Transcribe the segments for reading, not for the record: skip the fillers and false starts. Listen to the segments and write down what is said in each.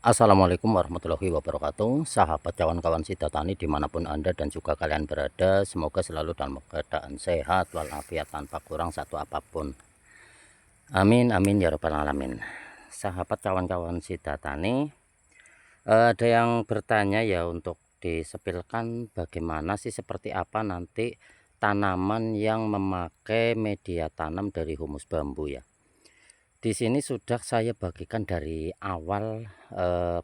Assalamualaikum warahmatullahi wabarakatuh. Sahabat kawan-kawan Sita Tani dimanapun Anda dan juga kalian berada, semoga selalu dalam keadaan sehat walafiat tanpa kurang satu apapun. Amin amin ya rabbal alamin. Sahabat kawan-kawan Sita Tani, ada yang bertanya ya untuk disepilkan bagaimana sih, seperti apa nanti tanaman yang memakai media tanam dari humus bambu ya. Di sini sudah saya bagikan dari awal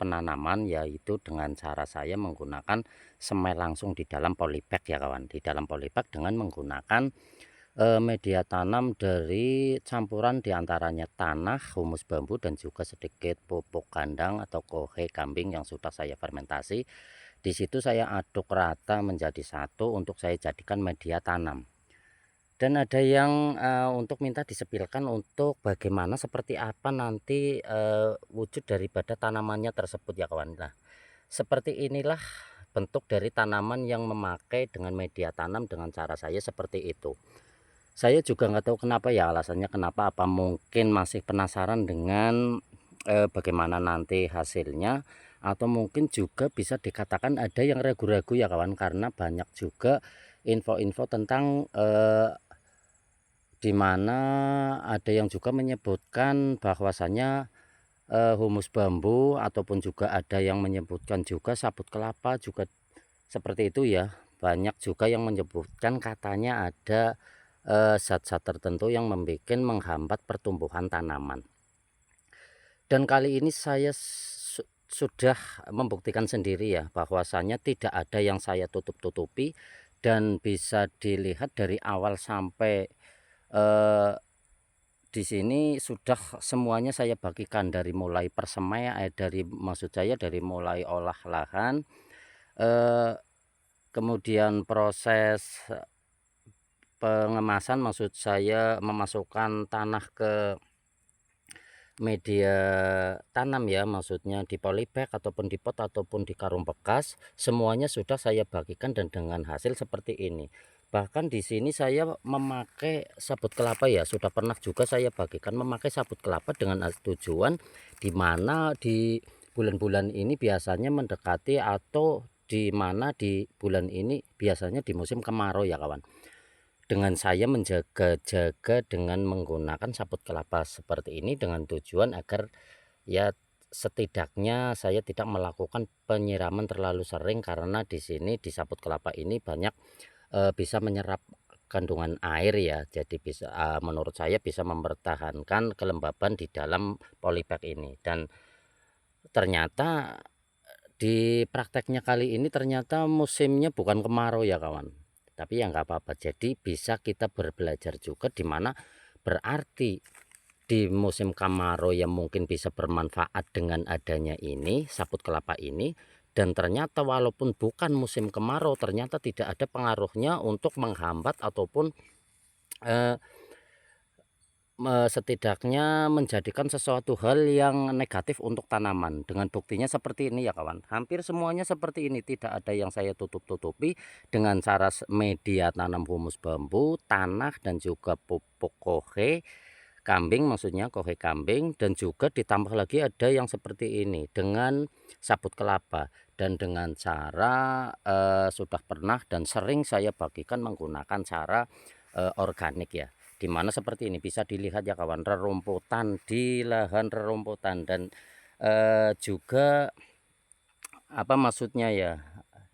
penanaman, yaitu dengan cara saya menggunakan semai langsung di dalam polybag ya kawan. Di dalam polybag dengan menggunakan media tanam dari campuran diantaranya tanah, humus bambu, dan juga sedikit pupuk kandang atau kohe kambing yang sudah saya fermentasi. Di situ saya aduk rata menjadi satu untuk saya jadikan media tanam. Dan ada yang untuk minta disepilkan untuk bagaimana, seperti apa nanti wujud daripada tanamannya tersebut ya kawan. Nah, seperti inilah bentuk dari tanaman yang memakai dengan media tanam dengan cara saya seperti itu. Saya juga nggak tahu kenapa ya alasannya, kenapa, apa mungkin masih penasaran dengan bagaimana nanti hasilnya, atau mungkin juga bisa dikatakan ada yang ragu-ragu ya kawan, karena banyak juga info-info tentang di mana ada yang juga menyebutkan bahwasannya humus bambu, ataupun juga ada yang menyebutkan juga sabut kelapa juga seperti itu ya. Banyak juga yang menyebutkan katanya ada zat-zat tertentu yang menghambat pertumbuhan tanaman. Dan kali ini saya sudah membuktikan sendiri ya, bahwasannya tidak ada yang saya tutup-tutupi, dan bisa dilihat dari awal sampai eh, di sini sudah semuanya saya bagikan, dari mulai maksud saya dari mulai olah lahan, eh, kemudian proses pengemasan, maksud saya memasukkan tanah ke media tanam ya, maksudnya di polybag ataupun di pot ataupun di karung bekas, semuanya sudah saya bagikan dan dengan hasil seperti ini. Bahkan di sini saya memakai sabut kelapa ya, sudah pernah juga saya bagikan memakai sabut kelapa dengan tujuan di mana di bulan-bulan ini biasanya mendekati, atau di mana di bulan ini biasanya di musim kemarau ya kawan. Dengan saya menjaga-jaga dengan menggunakan sabut kelapa seperti ini, dengan tujuan agar ya setidaknya saya tidak melakukan penyiraman terlalu sering, karena di sini di sabut kelapa ini banyak bisa menyerap kandungan air ya. Jadi bisa menurut saya bisa mempertahankan kelembaban di dalam polybag ini. Dan ternyata di prakteknya kali ini ternyata musimnya bukan kemarau ya kawan, tapi ya nggak apa-apa. Jadi bisa kita berbelajar juga, di mana berarti di musim kemarau yang mungkin bisa bermanfaat dengan adanya ini sabut kelapa ini. Dan ternyata walaupun bukan musim kemarau, ternyata tidak ada pengaruhnya untuk menghambat ataupun eh, setidaknya menjadikan sesuatu hal yang negatif untuk tanaman. Dengan buktinya seperti ini ya kawan, hampir semuanya seperti ini, tidak ada yang saya tutup-tutupi dengan cara media tanam humus bambu, tanah, dan juga pupuk kohe kambing, maksudnya kohe kambing, dan juga ditambah lagi ada yang seperti ini dengan sabut kelapa. Dan dengan cara sudah pernah dan sering saya bagikan menggunakan cara organik ya, dimana seperti ini bisa dilihat ya kawan, rerumputan di lahan rerumputan. Dan juga apa maksudnya ya,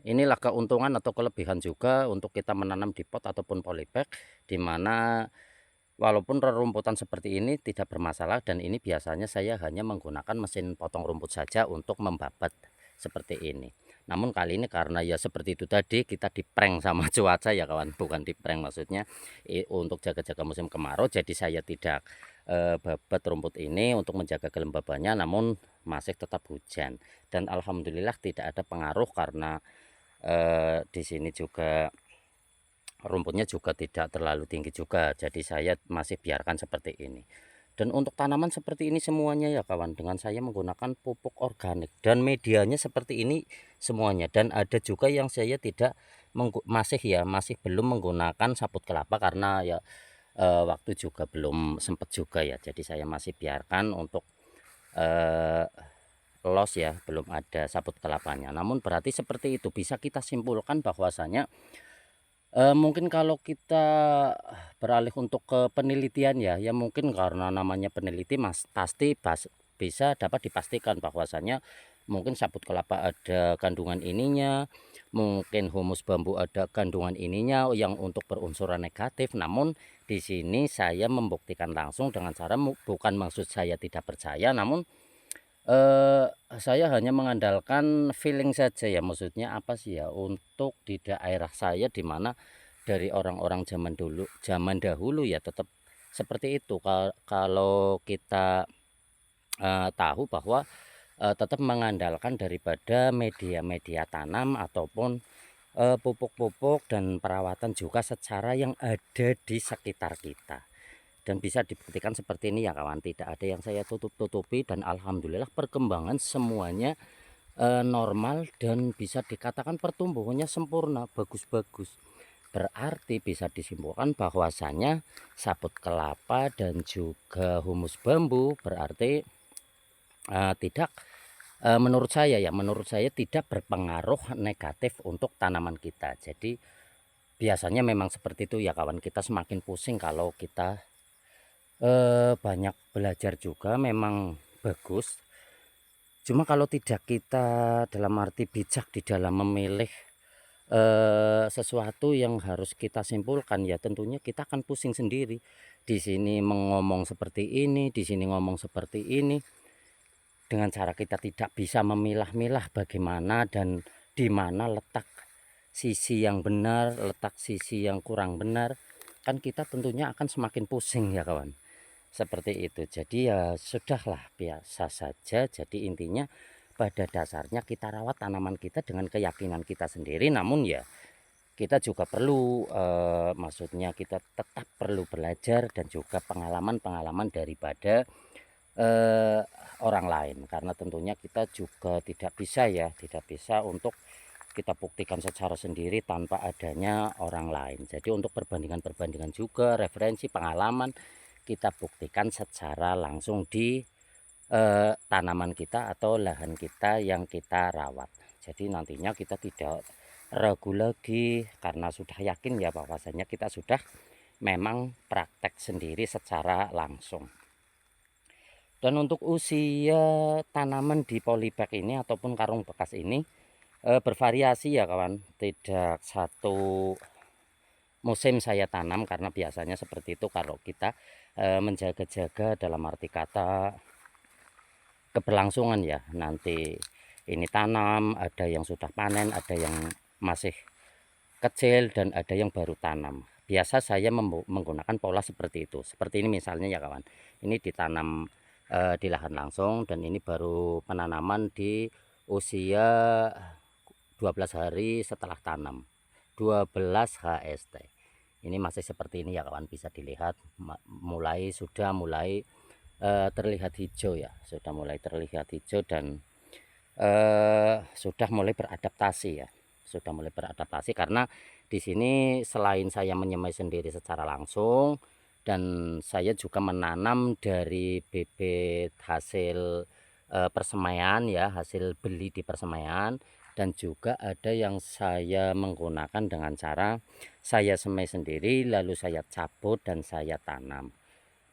inilah keuntungan atau kelebihan juga untuk kita menanam di pot ataupun polybag, dimana walaupun rerumputan seperti ini tidak bermasalah. Dan ini biasanya saya hanya menggunakan mesin potong rumput saja untuk membabat seperti ini. Namun kali ini karena ya seperti itu tadi, kita diprank sama cuaca ya kawan, bukan diprank maksudnya untuk jaga-jaga musim kemarau. Jadi saya tidak babat rumput ini untuk menjaga kelembabannya, namun masih tetap hujan. Dan alhamdulillah tidak ada pengaruh, karena di sini juga rumputnya juga tidak terlalu tinggi juga, jadi saya masih biarkan seperti ini. Dan untuk tanaman seperti ini semuanya ya kawan, dengan saya menggunakan pupuk organik dan medianya seperti ini semuanya. Dan ada juga yang saya tidak masih belum menggunakan sabut kelapa, karena ya waktu juga belum sempat juga ya. Jadi saya masih biarkan untuk los ya, belum ada sabut kelapanya. Namun berarti seperti itu, bisa kita simpulkan bahwasanya mungkin kalau kita beralih untuk ke penelitian ya, ya mungkin karena namanya peneliti pasti bisa dapat dipastikan bahwasanya mungkin sabut kelapa ada kandungan ininya, mungkin humus bambu ada kandungan ininya yang untuk berunsuran negatif. Namun di sini saya membuktikan langsung dengan cara bukan maksud saya tidak percaya, namun saya hanya mengandalkan feeling saja ya, maksudnya apa sih ya, untuk di daerah saya di mana dari orang-orang zaman dahulu ya tetap seperti itu. Kalau kita tahu bahwa tetap mengandalkan daripada media-media tanam ataupun pupuk-pupuk dan perawatan juga secara yang ada di sekitar kita. Dan bisa dibuktikan seperti ini ya kawan, tidak ada yang saya tutup-tutupi, dan alhamdulillah perkembangan semuanya normal dan bisa dikatakan pertumbuhannya sempurna, bagus-bagus. Berarti bisa disimpulkan bahwasanya sabut kelapa dan juga humus bambu berarti tidak menurut saya tidak berpengaruh negatif untuk tanaman kita. Jadi biasanya memang seperti itu ya kawan, kita semakin pusing kalau kita banyak belajar juga memang bagus, cuma kalau tidak kita dalam arti bijak di dalam memilih sesuatu yang harus kita simpulkan, ya tentunya kita akan pusing sendiri. Di sini ngomong seperti ini, di sini ngomong seperti ini, dengan cara kita tidak bisa memilah-milah bagaimana dan di mana letak sisi yang benar, letak sisi yang kurang benar, kan kita tentunya akan semakin pusing ya kawan. Seperti itu. Jadi ya sudahlah, biasa saja. Jadi intinya pada dasarnya kita rawat tanaman kita dengan keyakinan kita sendiri. Namun ya kita juga perlu maksudnya kita tetap perlu belajar dan juga pengalaman-pengalaman daripada orang lain, karena tentunya kita juga tidak bisa untuk kita buktikan secara sendiri tanpa adanya orang lain. Jadi untuk perbandingan-perbandingan juga, referensi pengalaman kita buktikan secara langsung di tanaman kita atau lahan kita yang kita rawat. Jadi nantinya kita tidak ragu lagi karena sudah yakin ya bahwasanya kita sudah memang praktek sendiri secara langsung. Dan untuk usia tanaman di polybag ini ataupun karung bekas ini bervariasi ya kawan, tidak satu musim saya tanam, karena biasanya seperti itu kalau kita menjaga-jaga dalam arti kata keberlangsungan ya. Nanti ini tanam, ada yang sudah panen, ada yang masih kecil, dan ada yang baru tanam. Biasa saya menggunakan pola seperti itu. Seperti ini misalnya ya kawan, ini ditanam di lahan langsung, dan ini baru penanaman di usia 12 hari setelah tanam, 12 HST. Ini masih seperti ini ya kawan, bisa dilihat sudah mulai terlihat hijau ya, sudah mulai terlihat hijau dan sudah mulai beradaptasi ya, sudah mulai beradaptasi. Karena di sini selain saya menyemai sendiri secara langsung, dan saya juga menanam dari bibit hasil persemaian ya, hasil beli di persemaian, dan juga ada yang saya menggunakan dengan cara saya semai sendiri lalu saya cabut dan saya tanam.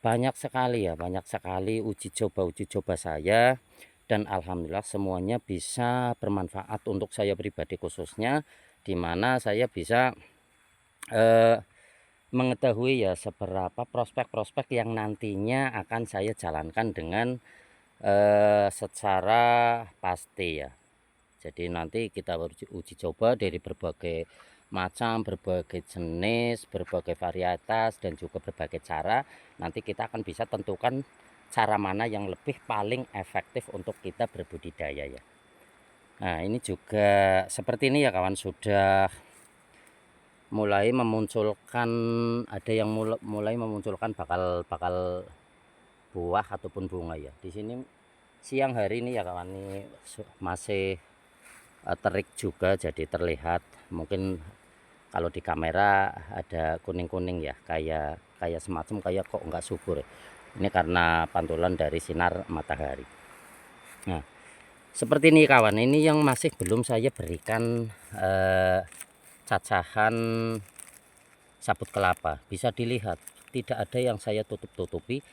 Banyak sekali ya, banyak sekali uji coba saya, dan alhamdulillah semuanya bisa bermanfaat untuk saya pribadi khususnya, di mana saya bisa mengetahui ya seberapa prospek-prospek yang nantinya akan saya jalankan dengan secara pasti ya. Jadi nanti kita uji coba dari berbagai macam, berbagai jenis, berbagai varietas, dan juga berbagai cara. Nanti kita akan bisa tentukan cara mana yang lebih paling efektif untuk kita berbudidaya ya. Nah ini juga seperti ini ya kawan, sudah mulai memunculkan, ada yang mulai memunculkan bakal buah ataupun bunga ya. Di sini siang hari ini ya kawan, ini masih terik juga, jadi terlihat mungkin kalau di kamera ada kuning-kuning ya, kayak semacam kayak kok enggak subur. Ini karena pantulan dari sinar matahari. Nah Seperti ini kawan, ini yang masih belum saya berikan cacahan sabut kelapa. Bisa dilihat tidak ada yang saya tutup-tutupi.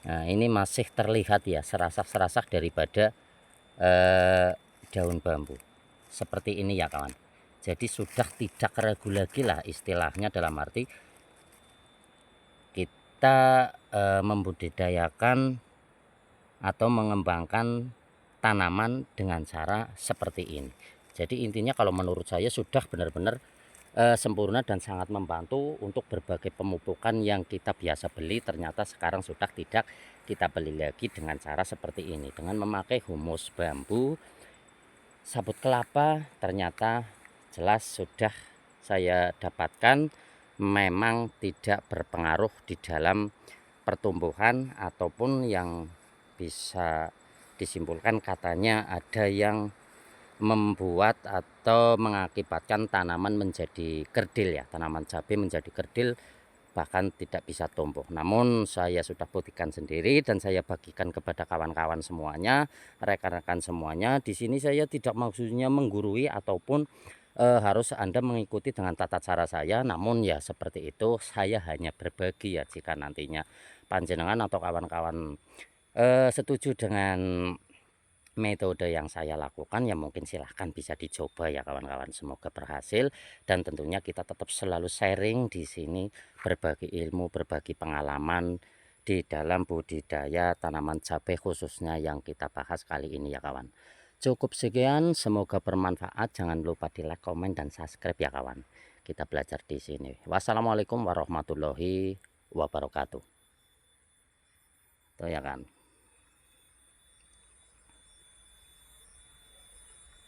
Nah, ini masih terlihat ya serasak-serasak daripada daun bambu. Seperti ini ya kawan. Jadi sudah tidak ragu lagi lah istilahnya, dalam arti kita membudidayakan atau mengembangkan tanaman dengan cara seperti ini. Jadi intinya kalau menurut saya sudah benar-benar sempurna dan sangat membantu untuk berbagai pemupukan yang kita biasa beli, ternyata sekarang sudah tidak kita beli lagi dengan cara seperti ini, dengan memakai humus bambu sabut kelapa. Ternyata jelas sudah saya dapatkan memang tidak berpengaruh di dalam pertumbuhan, ataupun yang bisa disimpulkan katanya ada yang membuat atau mengakibatkan tanaman menjadi kerdil ya, tanaman cabai menjadi kerdil, bahkan tidak bisa tumbuh. Namun saya sudah buktikan sendiri dan saya bagikan kepada kawan-kawan semuanya, rekan-rekan semuanya. Di sini saya tidak maksudnya menggurui ataupun harus Anda mengikuti dengan tata cara saya, namun ya seperti itu, saya hanya berbagi ya. Jika nantinya panjenengan atau kawan-kawan setuju dengan metode yang saya lakukan, ya mungkin silahkan bisa dicoba ya kawan-kawan. Semoga berhasil, dan tentunya kita tetap selalu sharing di sini, berbagi ilmu, berbagi pengalaman di dalam budidaya tanaman cabai khususnya yang kita bahas kali ini ya kawan. Cukup sekian, semoga bermanfaat. Jangan lupa di like, komen, dan subscribe ya kawan. Kita belajar di sini. Wassalamualaikum warahmatullahi wabarakatuh. Tuh ya kan.